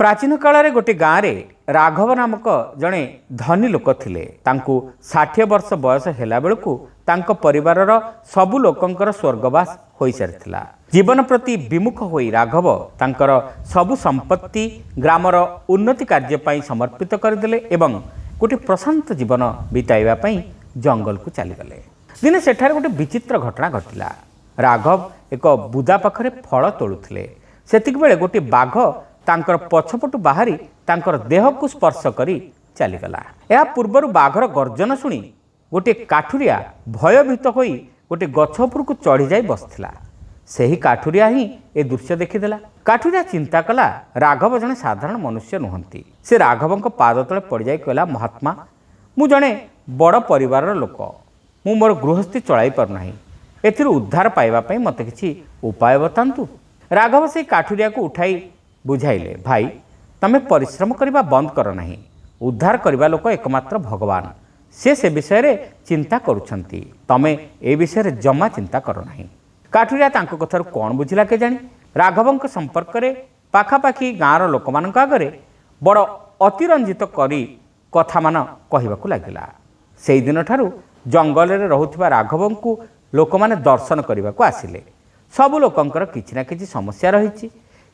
प्राचीन काल में गोटे गाँव में राघव नामक जड़े धनी लोक थिले। तांकु 60 वर्ष बयस होला बेलू परिवार सबु लोकंकर स्वर्गवास हो सारी जीवन प्रति विमुख होई राघव तांकर सबु संपत्ति ग्रामर उन्नति कार्य समर्पित करदेले एवं गोटे प्रशांत जीवन बिताइबा जंगल को चलीगले। दिने सेठारे गोटे विचित्र घटना घटिला। राघव एक बुदा पाखरे फल तोलुथिले। सेतिक बेले गोटे बाघ तांकर पछपटु बाहरी तांकर देह को स्पर्श करी चलीगला। या पूर्वर बाघर गर्जन शुणी गोटे काठुरिया भयभीत होई गोटे गछ उपर को चढ़ी जाई बसथिला। सेही काठुरिया ही ए दृश्य देखिदेला। काठुरिया चिंता कला राघव जने साधारण मनुष्य नुहंती। से राघवंक पाद तले पड़ जाई कहला, महात्मा मु जने बड़ परिवार लोक, मु मोर गृहस्थी चलाई पार नाही, एथिर उद्धार पाइबा पई मते किछि उपाय बतांतु। राघव से काठुरिया को उठाई बुझाइले, भाई तमे परिश्रम करबा बंद कर नाही, उद्धार करबा लोक एकमात्र भगवान, से विषय रे चिंता करुछंती, तमे ए विषय रे जमा चिंता कर नाही। काठुरिया तांको कथार कोन बुझिला के जानी राघवंक संपर्क रे पाखापाखी गाँवर लोक मानक आगरे बड़ अतिरंजित करी कथा मान कहबाकू लागिला। सेई दिन ठारू जंगल रे रहुथिबा राघवंकु लोक माने दर्शन करबाकू आसिले। सबु लोकंकर किछि ना किछि समस्या रहिछि।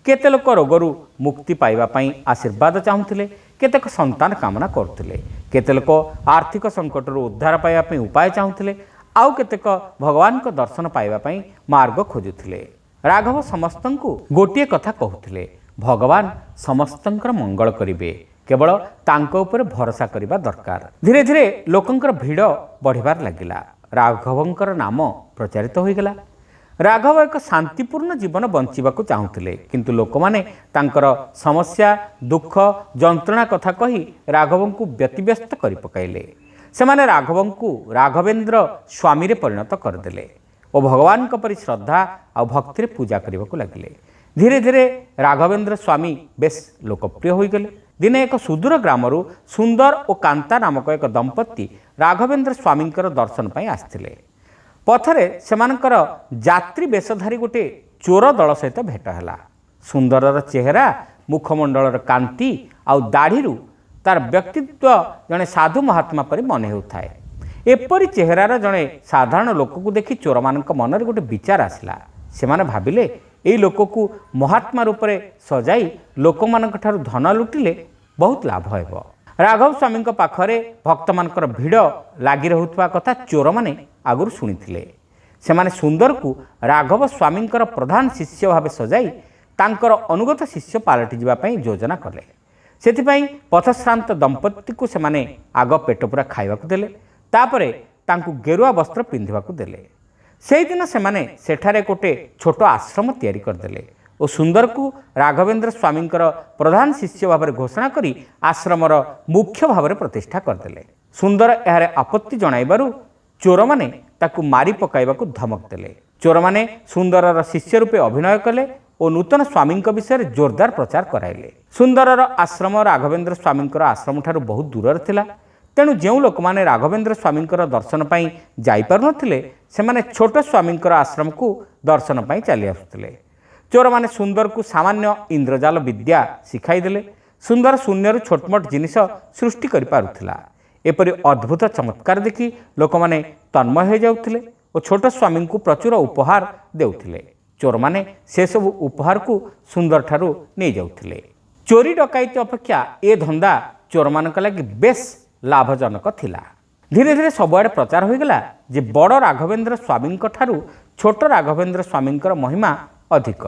केते लोक रोगरू मुक्ति पाइबा पई आशीर्वाद चाहुथिले, केतेक संतान कामना करथिले, केते लोक आर्थिक संकटरू उद्धार पाइबा पई उपाय चाहुथिले, आउ केतेक भगवान को दर्शन पाइबा पई मार्ग खोजुथिले। राघव समस्तंकु गोटिए कथा कहूथिले, भगवान समस्तंकर मंगल करिवे, केवल तांको ऊपर भरोसा करिबा दरकार। धीरे धीरे लोकंकर भीड़ बढ़िबार लागिला। राघवंकर नाम प्रचारित होइगला। राघव एक शांतिपूर्ण जीवन बंचिबाकू चाहुथिले, किंतु लोक माने तांकर समस्या दुख जंत्रणा कथा कही राघवंकु व्यतिव्यस्त करि पकाइले। सेमाने राघवंकु राघवेंद्र स्वामी रे परिणत करदेले और भगवान परि श्रद्धा और भक्ति रे पूजा करबाकू लागिले। धीरे धीरे राघवेंद्र स्वामी बेस लोकप्रिय होइगले। दिने एक सुदूर ग्रामरू सुंदर और कांता नामक एक दंपत्ति राघवेंद्र स्वामींकर दर्शन पाई आस्थिले। पथरे सेमानकर यात्री बेशधारी गोटे चोर दल सहित भेट है। सुंदरर चेहरा मुखमंडलर कांति आउ दाढ़ीरू तार व्यक्तित्व जड़े साधु महात्मा परि मने होउथाए। एपरी चेहरार जड़े साधारण लोक को देखि चोर मानक मनरे गोटे विचार आसला। सेमाने भाबिले एई लोक को महात्मा रूप में सजाई लोक मानक ठारू धन लुटिले बहुत लाभ हेबो। राघव स्वामी पाखरे भक्त मानकर भीड़ लागी रहुथबा कथा चोर माने आगुर शुणिथिले। सेमाने सुंदर को राघव स्वामी प्रधान शिष्य भाव सजाई तांकर अनुगत शिष्य पालटि जिबा पई योजना कले। सेथिपई पथश्रांत दंपत्ति को सेमाने आग पेट पूरा खाइबाकू देले, तापरे तांकू गेरुआ वस्त्र पिंधिबाकू देले। सेई दिन सेमाने सेठारे गोटे छोट आश्रम तैयारी करदेले और सुंदर को राघवेंद्र स्वामी प्रधान शिष्य भाव घोषणा करी आश्रमर मुख्य भाव प्रतिष्ठा करदेले। सुंदर यार आपत्ति जणाइबारु चोर माने ताकू मारी पकाइबाकू धमक देले। चोर माने सुंदरर शिष्य रूपे अभिनय कले और नूतन स्वामी विषय जोरदार प्रचार कराइले। सुंदरर आश्रम राघवेंद्र स्वामी आश्रम ठारू बहुत दूर थिला, तेणु जो लोक माने राघवेंद्र स्वामी दर्शन पाई जाई पारु नथिले सेमाने छोट स्वामी आश्रम को दर्शन पाई चली आसुथिले। चोर माने सुंदर को सामान्य इंद्रजाल विद्या शिखाई देले। सुंदर शून्यरू छोटमोट जिनिस सृष्टि करि पारुथिला। एपरि अद्भुत चमत्कार देखि लोक माने तन्मय हो जाउथिले और छोट स्वामी को प्रचुर उपहार देउथिले। चोर माने से सब उपहार को सुंदर ठारू नहीं जाउथिले। चोरी डकायती अपेक्षा ए धंदा चोर मानक लागि बेस लाभजनक थिला। धीरे धीरे सबुआडे प्रचार होइगला जे बड़ राघवेंद्र स्वामी ठारू छोट राघवेंद्र स्वामी महिमा अधिक।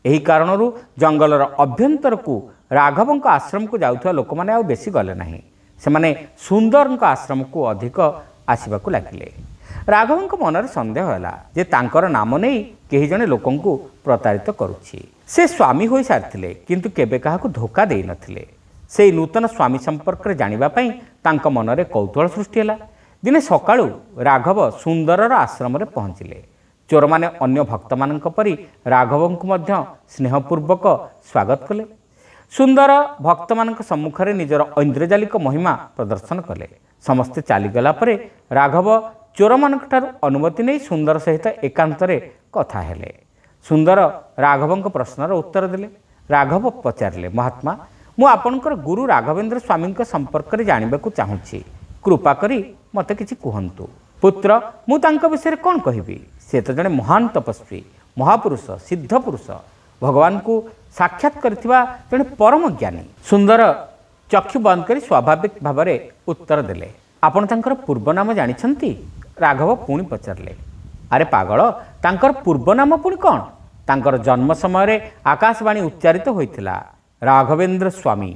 एही कारणरू जंगलर अभ्यंतर को राघवंक आश्रम को जाउथवा लोक माने आ बेसी गले नाही। सेमाने सुंदरंक आश्रम को अधिक आसीबाकू लागिले। राघवंक मनरे संदेह होला जे तांकर नाम नहीं केही जने लोकंकु प्रतारित करुछि। से स्वामी होई सारथिले किंतु केबे काहाकू धोखा देई नथिले। से नूतन स्वामी संपर्क रे जानिबा पई तांक मनरे कौतूहल सृष्टि होला। दिने सकाळू राघव सुंदरर आश्रम रे पहुंचिले। चोर माने अन्य भक्त मानक परि राघवंकु मध्य स्नेहपूर्वक स्वागत कले। सुंदर भक्त मानक सम्मुख रे निजर ऐन्द्रजालिक महिमा प्रदर्शन कले। समस्ते चलीगला परे राघव चोर मानक ठारू अनुमति नहीं सुंदर सहित एकांतरे कथा हेले। सुंदर राघवंक प्रश्नर उत्तर देले। राघव पचारे महात्मा मु आपणकर गुरु राघवेंद्र स्वामी संपर्क में जानवाक चाहूँगी कृपा करी मते किछि कहंतु। पुत्र मु तांका विषय कौन कहबी से तो जड़े महान तपस्वी महापुरुष सिद्ध पुरुष भगवान को साक्षात करथिबा जड़े परम ज्ञानी। सुंदर चक्षु बंद कर स्वाभाविक भाव में उत्तर देले आपण तांकर पूर्व नाम जानिछंती। राघव पुणी पचारे अरे पागल तांकर पूर्व नाम पुणी कौन तांकर जन्म समय आकाशवाणी उच्चारित होइथिला राघवेंद्र स्वामी।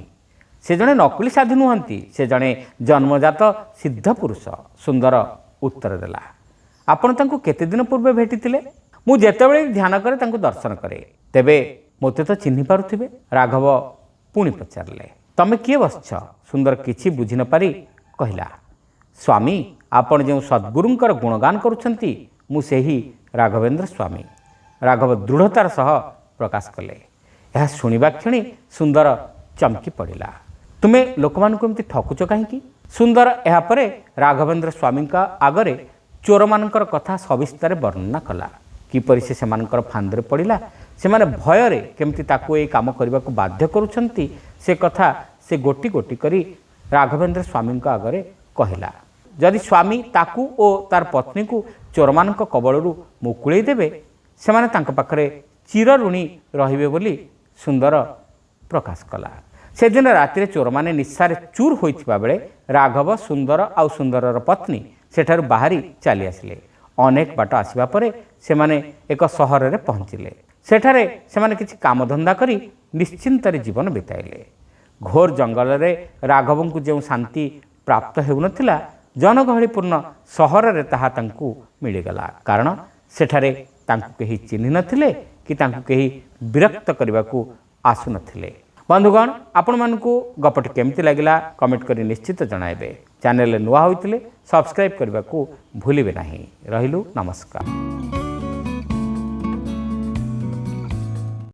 से जड़े नकली साधु नुहंती से जड़े जन्मजात सिद्ध पुरुष। सुंदर उत्तर देला आपण तांको केते दिन पूर्वे भेटिथिले मु जेतेबेले ध्यान करे तांको दर्शन करे तेबे मोते तो चिन्हि पारुथिबे। राघव पुणी पचारे तमे किए बसछ। सुंदर किछि बुझी न पारी कहिला स्वामी आपण जो सद्गुरुंकर गुणगान करुछंती मु सेही राघवेंद्र स्वामी। राघव दृढ़तार सह प्रकाश कले। यह शुणिबा क्षणी सुंदर चमकी पड़िला तुमे लोक मानकु एमती ठकुच कहीं। सुंदर यह परे राघवेंद्र स्वामी का आगरे चोर मानकर कथा सविस्तर वर्णना कला किपरि से सेमानकर फांदरे पड़िला से माने भयरे केमती ताकू ए काम करने को बाध्य करुछंती से कथा से गोटी गोटी करी राघवेंद्र स्वामी का आगरे कहला। जदि स्वामी ताकू ओ तार पत्नी को चोर मानक कबलरू मुकुळेई देबे से माने तांक पाखरे चिर ऋणी रहिबे बोली सुंदर प्रकाश कला। से दिन राति चोर माने निस्सारे चूर होइथिबा बेले राघव सुंदर आउ सुंदरर पत्नी सेठारु बाहरी चली आसिले। अनेक बाट आसिबा परे से माने एक सहर रे पहुँचिले। सेठारे से माने किछि कामधंदा करी निश्चिंतरे जीवन बिताइले। घोर जंगल रे राघव को जो शांति प्राप्त हेउनथिला जनगहलीपूर्ण सहर रे ताहा तांकु मिलिगला कारण सेठारे तांकु केही चिन्हि नथिले कि तांकु केही विरक्त करबाकू आसु नथिले। बंधुगण आपण मानकू गपटी केमती लागिला कमेंट करी निश्चित जणाइबे। चैनल नुआ होइतिले सब्सक्राइब करबाकू भूलिबे नाही। रहिलु नमस्कार।